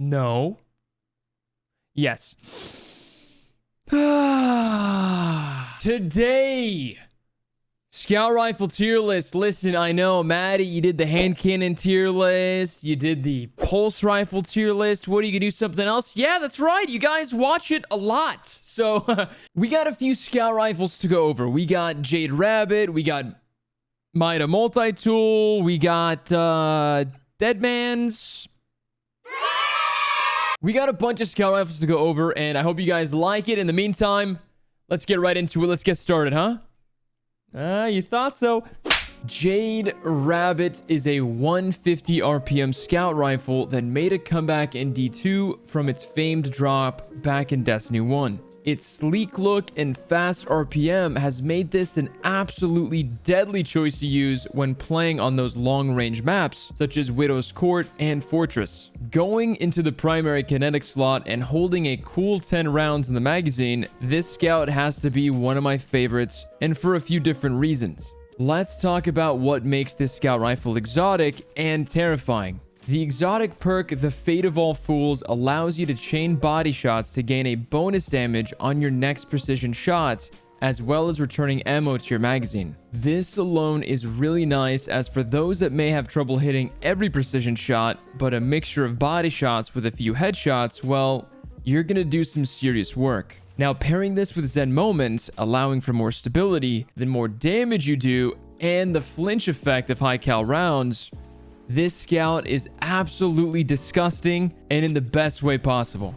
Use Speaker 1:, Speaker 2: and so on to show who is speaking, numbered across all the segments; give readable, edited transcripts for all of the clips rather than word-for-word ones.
Speaker 1: No. Yes. Today, Scout Rifle tier list. Listen, I know, Matty, you did the hand cannon tier list. You did the pulse rifle tier list. What, are you gonna do something else? Yeah, that's right. You guys watch it a lot. So, we got a few Scout Rifles to go over. We got Jade Rabbit. We got Mida multi-tool. We got Deadman's. We got a bunch of Scout Rifles to go over, and I hope you guys like it. In the meantime, let's get right into it. Let's get started, huh? You thought so. Jade Rabbit is a 150 RPM scout rifle that made a comeback in D2 from its famed drop back in Destiny 1. Its sleek look and fast RPM has made this an absolutely deadly choice to use when playing on those long-range maps such as Widow's Court and Fortress. Going into the primary kinetic slot and holding a cool 10 rounds in the magazine, this scout has to be one of my favorites, and for a few different reasons. Let's talk about what makes this scout rifle exotic and terrifying. The exotic perk, the Fate of All Fools, allows you to chain body shots to gain a bonus damage on your next precision shot, as well as returning ammo to your magazine. This alone is really nice, as for those that may have trouble hitting every precision shot, but a mixture of body shots with a few headshots, well, you're gonna do some serious work. Now, pairing this with Zen Moments, allowing for more stability, the more damage you do, and the flinch effect of high cal rounds, this scout is absolutely disgusting and in the best way possible.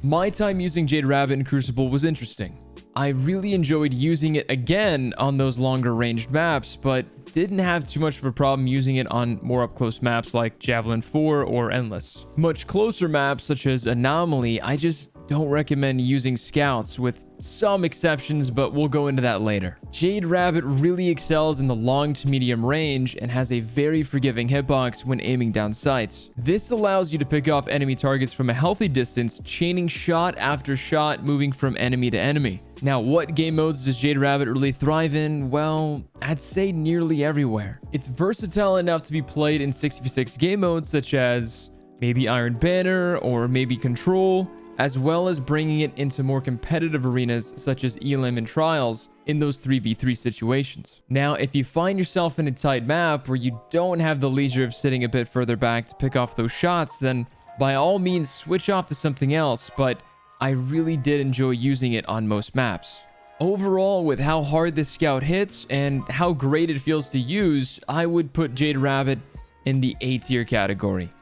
Speaker 1: My time using Jade Rabbit in Crucible was interesting. I really enjoyed using it again on those longer ranged maps, but didn't have too much of a problem using it on more up close maps like Javelin 4 or Endless. Much closer maps such as Anomaly, I just don't recommend using scouts, with some exceptions, but we'll go into that later. Jade Rabbit really excels in the long to medium range and has a very forgiving hitbox when aiming down sights. This allows you to pick off enemy targets from a healthy distance, chaining shot after shot, moving from enemy to enemy. Now, what game modes does Jade Rabbit really thrive in? Well, I'd say nearly everywhere. It's versatile enough to be played in 6v6 game modes such as maybe Iron Banner or maybe Control, as well as bringing it into more competitive arenas such as Elim and Trials in those 3v3 situations. Now, if you find yourself in a tight map where you don't have the leisure of sitting a bit further back to pick off those shots, then by all means switch off to something else, but I really did enjoy using it on most maps. Overall, with how hard this scout hits and how great it feels to use, I would put Jade Rabbit in the A tier category.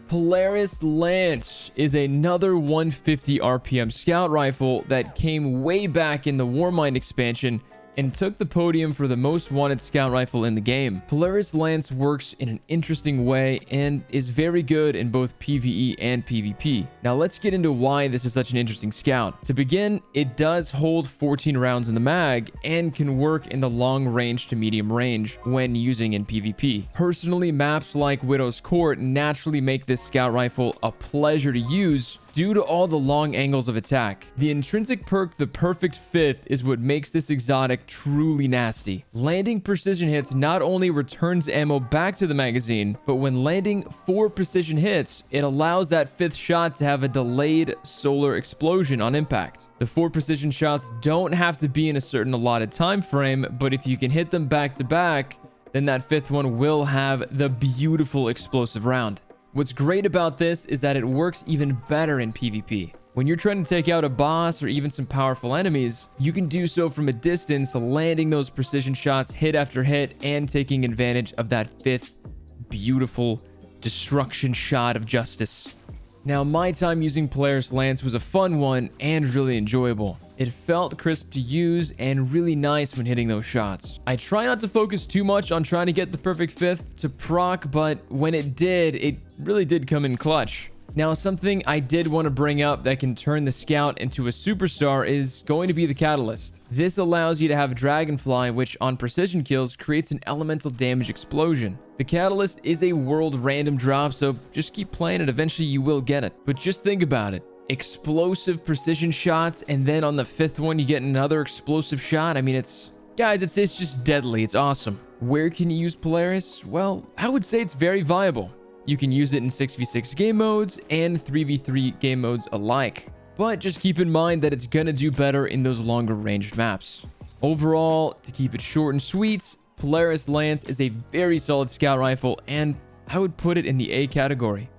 Speaker 1: Polaris Lance is another 150 RPM scout rifle that came way back in the Warmind expansion and took the podium for the most wanted scout rifle in the game. Polaris Lance works in an interesting way and is very good in both PvE and PvP. Now let's get into why this is such an interesting scout. To begin, it does hold 14 rounds in the mag and can work in the long range to medium range when using in PvP. Personally, maps like Widow's Court naturally make this scout rifle a pleasure to use due to all the long angles of attack. The intrinsic perk, the Perfect Fifth, is what makes this exotic truly nasty. Landing precision hits not only returns ammo back to the magazine, but when landing 4 precision hits, it allows that 5th shot to have a delayed solar explosion on impact. The 4 precision shots don't have to be in a certain allotted time frame, but if you can hit them back to back, then that 5th one will have the beautiful explosive round. What's great about this is that it works even better in PvP. When you're trying to take out a boss or even some powerful enemies, you can do so from a distance, landing those precision shots hit after hit and taking advantage of that 5th beautiful destruction shot of justice. Now, my time using Polaris Lance was a fun one and really enjoyable. It felt crisp to use and really nice when hitting those shots. I try not to focus too much on trying to get the perfect 5th to proc, but when it did, it really did come in clutch. Now, something I did want to bring up that can turn the scout into a superstar is going to be the catalyst. This allows you to have Dragonfly, which on precision kills creates an elemental damage explosion. The catalyst is a world random drop, so just keep playing it. Eventually you will get it. But just think about it. Explosive precision shots, and then on the 5th one you get another explosive shot. I mean, it's just deadly. It's awesome. Where can you use Polaris? Well, I would say it's very viable. You can use it in 6v6 game modes and 3v3 game modes alike. But just keep in mind that it's gonna do better in those longer ranged maps. Overall, to keep it short and sweet, Polaris Lance is a very solid scout rifle, and I would put it in the A category.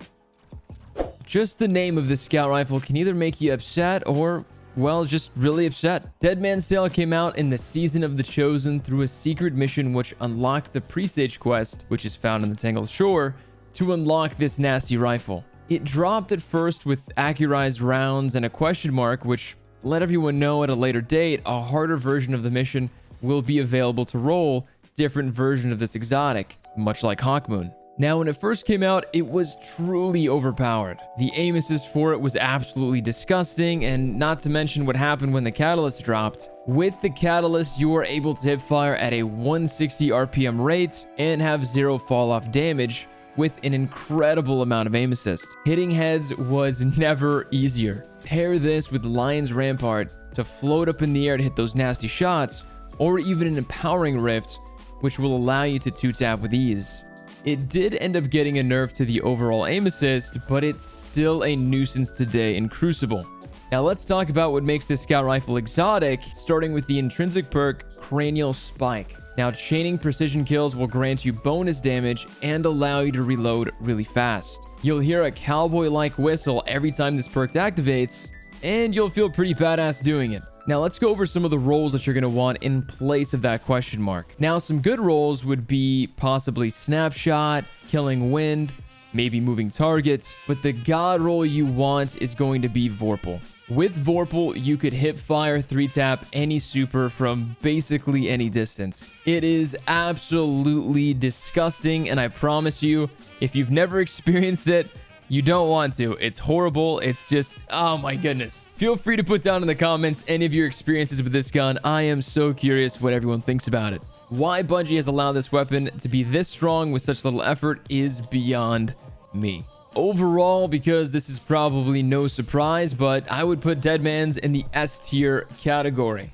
Speaker 1: Just the name of this scout rifle can either make you upset or, well, just really upset. Dead Man's Tale came out in the Season of the Chosen through a secret mission which unlocked the Presage quest, which is found in the Tangled Shore, to unlock this nasty rifle. It dropped at first with accurized rounds and a question mark, which let everyone know at a later date a harder version of the mission will be available to roll different version of this exotic, much like Hawkmoon. Now, when it first came out, it was truly overpowered. The aim assist for it was absolutely disgusting, and not to mention what happened when the catalyst dropped. With the catalyst, you are able to hip fire at a 160 RPM rate and have 0 fall off damage with an incredible amount of aim assist. Hitting heads was never easier. Pair this with Lion's Rampart to float up in the air to hit those nasty shots, or even an Empowering Rift, which will allow you to 2-tap with ease. It did end up getting a nerf to the overall aim assist, but it's still a nuisance today in Crucible. Now let's talk about what makes this scout rifle exotic, starting with the intrinsic perk Cranial Spike. Now, chaining precision kills will grant you bonus damage and allow you to reload really fast. You'll hear a cowboy-like whistle every time this perk activates, and you'll feel pretty badass doing it. Now let's go over some of the roles that you're going to want in place of that question mark. Now, some good roles would be possibly Snapshot, Killing Wind, maybe Moving Targets, but the god role you want is going to be Vorpal. With Vorpal, you could hip fire 3-tap any super from basically any distance. It is absolutely disgusting, and I promise you, if you've never experienced it, you don't want to. It's horrible. It's just, oh my goodness. Feel free to put down in the comments any of your experiences with this gun. I am so curious what everyone thinks about it. Why Bungie has allowed this weapon to be this strong with such little effort is beyond me. Overall, because this is probably no surprise, but I would put Dead Man's in the S tier category.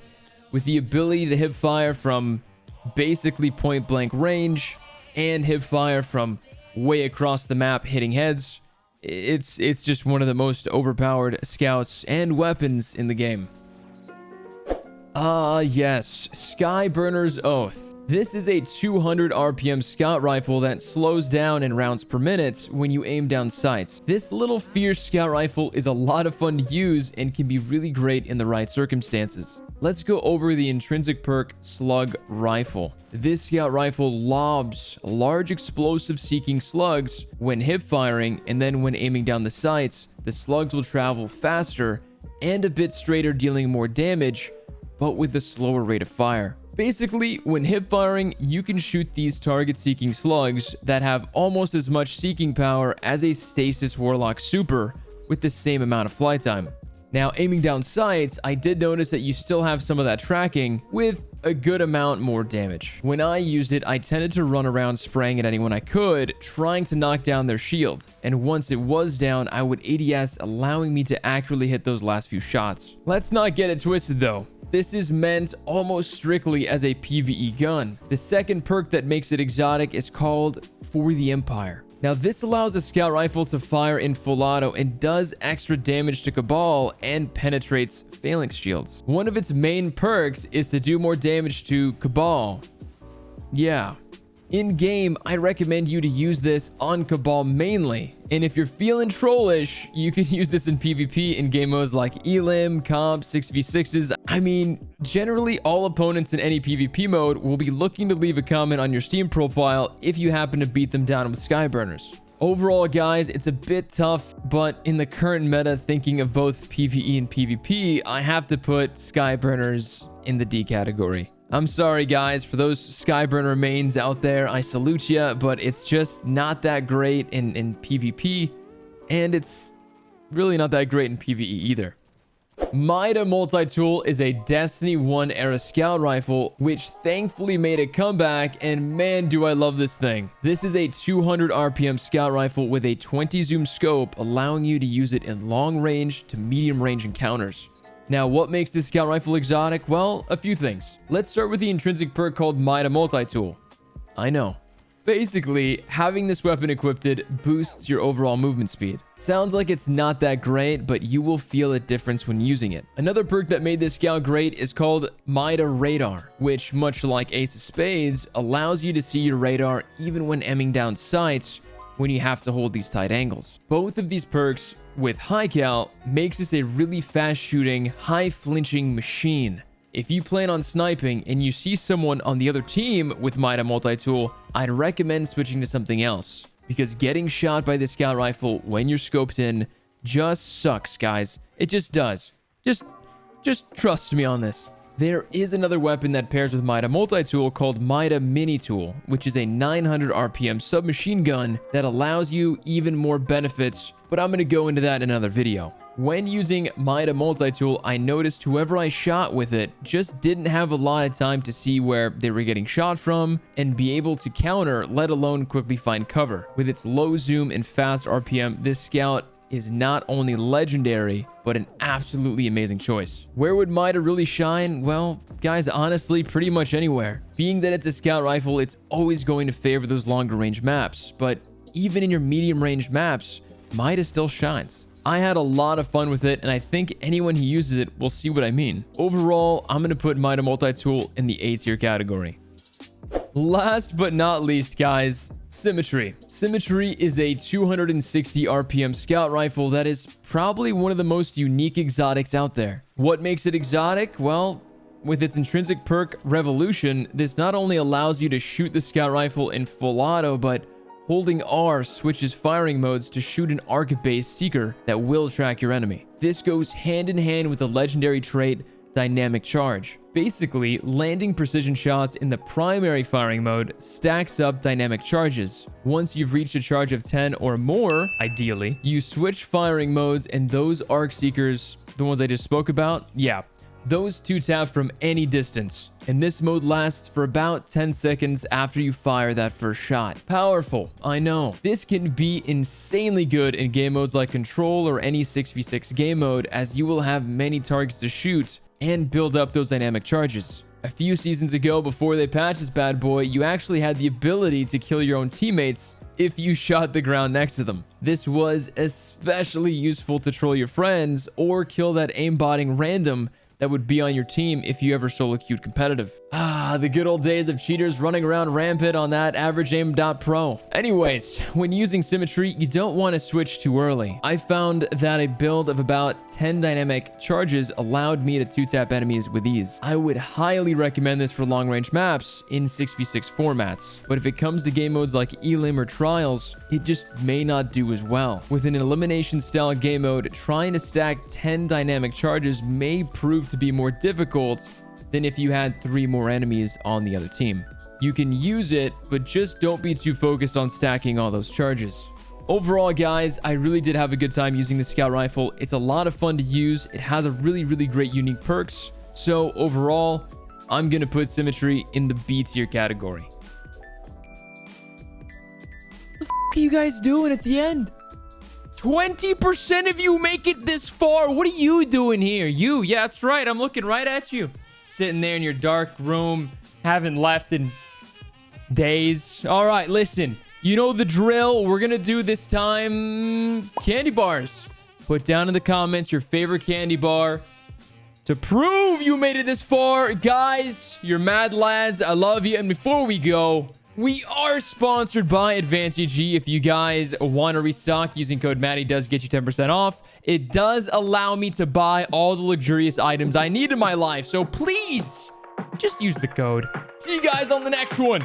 Speaker 1: With the ability to hip fire from basically point blank range and hip fire from way across the map hitting heads, it's just one of the most overpowered scouts and weapons in the game. Yes, Skyburner's Oath. This is a 200 RPM scout rifle that slows down in rounds per minute when you aim down sights. This little fierce scout rifle is a lot of fun to use and can be really great in the right circumstances. Let's go over the intrinsic perk Slug Rifle. This scout rifle lobs large explosive seeking slugs when hip firing, and then when aiming down the sights, the slugs will travel faster and a bit straighter, dealing more damage, but with a slower rate of fire. Basically, when hip firing, you can shoot these target seeking slugs that have almost as much seeking power as a Stasis Warlock super with the same amount of flight time. Now, aiming down sights, I did notice that you still have some of that tracking with a good amount more damage. When I used it, I tended to run around spraying at anyone I could, trying to knock down their shield. And once it was down, I would ADS, allowing me to accurately hit those last few shots. Let's not get it twisted though. This is meant almost strictly as a PvE gun. The second perk that makes it exotic is called For the Empire. Now, this allows a scout rifle to fire in full auto and does extra damage to Cabal and penetrates phalanx shields. One of its main perks is to do more damage to Cabal. Yeah. In game, I recommend you to use this on Cabal mainly. And if you're feeling trollish, you can use this in PvP in game modes like Elim, Comp, 6v6s. I mean, generally all opponents in any PvP mode will be looking to leave a comment on your Steam profile if you happen to beat them down with Skyburners. Overall, guys, it's a bit tough, but in the current meta, thinking of both PvE and PvP, I have to put Skyburners in the D category. I'm sorry, guys, for those Skyburner mains out there. I salute ya, but it's just not that great in PvP, and it's really not that great in PvE either. Mida Multi-Tool is a Destiny 1 era scout rifle, which thankfully made a comeback, and man, do I love this thing. This is a 200 RPM scout rifle with a 20 zoom scope, allowing you to use it in long range to medium range encounters. Now, what makes this scout rifle exotic? Well, a few things. Let's start with the intrinsic perk called Mida Multi-Tool. I know, Basically, having this weapon equipped boosts your overall movement speed. Sounds like it's not that great, but you will feel a difference when using it. Another perk that made this scout great is called Mida Radar, which, much like Ace of Spades, allows you to see your radar even when aiming down sights when you have to hold these tight angles. Both of these perks with high cal makes this a really fast shooting, high flinching machine. If you plan on sniping and you see someone on the other team with Mida multi-tool, I'd recommend switching to something else, because getting shot by the scout rifle when you're scoped in just sucks, guys. It just does. Just trust me on this. There is another weapon that pairs with Mida multi-tool called Mida mini tool, which is a 900 RPM submachine gun that allows you even more benefits, but I'm going to go into that in another video. When using Mida multi-tool, I noticed whoever I shot with it just didn't have a lot of time to see where they were getting shot from and be able to counter, let alone quickly find cover. With its low zoom and fast RPM, this scout is not only legendary, but an absolutely amazing choice. Where would Mida really shine? Well, guys, honestly, pretty much anywhere. Being that it's a scout rifle, it's always going to favor those longer range maps, but even in your medium range maps, Mida still shines. I had a lot of fun with it, and I think anyone who uses it will see what I mean. Overall, I'm going to put Mida multi-tool in the A tier category. Last but not least, guys, Symmetry. Symmetry is a 260 RPM scout rifle that is probably one of the most unique exotics out there. What makes it exotic? Well, with its intrinsic perk, Revolution, this not only allows you to shoot the scout rifle in full auto, but holding R switches firing modes to shoot an arc-based seeker that will track your enemy. This goes hand in hand with the legendary trait Dynamic Charge. Basically, landing precision shots in the primary firing mode stacks up dynamic charges. Once you've reached a charge of 10 or more, ideally, you switch firing modes, and those arc seekers, the ones I just spoke about, yeah, those two tap from any distance, and this mode lasts for about 10 seconds after you fire that first shot. Powerful, I know. This can be insanely good in game modes like Control or any 6v6 game mode, as you will have many targets to shoot and build up those dynamic charges. A few seasons ago, before they patched this bad boy, you actually had the ability to kill your own teammates if you shot the ground next to them. This was especially useful to troll your friends or kill that aimbotting random that would be on your team if you ever solo queued competitive. The good old days of cheaters running around rampant on that averageaim.pro. Anyways, when using Symmetry, you don't want to switch too early. I found that a build of about 10 dynamic charges allowed me to 2-tap enemies with ease. I would highly recommend this for long-range maps in 6v6 formats, but if it comes to game modes like Elim or Trials, it just may not do as well. With an elimination-style game mode, trying to stack 10 dynamic charges may prove to be more difficult than if you had 3 more enemies on the other team. You can use it, but just don't be too focused on stacking all those charges. Overall, guys, I really did have a good time using the scout rifle. It's a lot of fun to use. It has a really great unique perks. So overall, I'm gonna put Symmetry in the B tier category. What the f are you guys doing at the end? 20% of you make it this far. What are you doing here? Yeah, that's right. I'm looking right at you. Sitting there in your dark room, haven't left in days. All right, listen. You know the drill. We're going to do this time candy bars. Put down in the comments your favorite candy bar to prove you made it this far. Guys, you're mad lads. I love you. And before we go, we are sponsored by AdvancedG. If you guys want to restock, using code Matty does get you 10% off. It does allow me to buy all the luxurious items I need in my life. So please, just use the code. See you guys on the next one.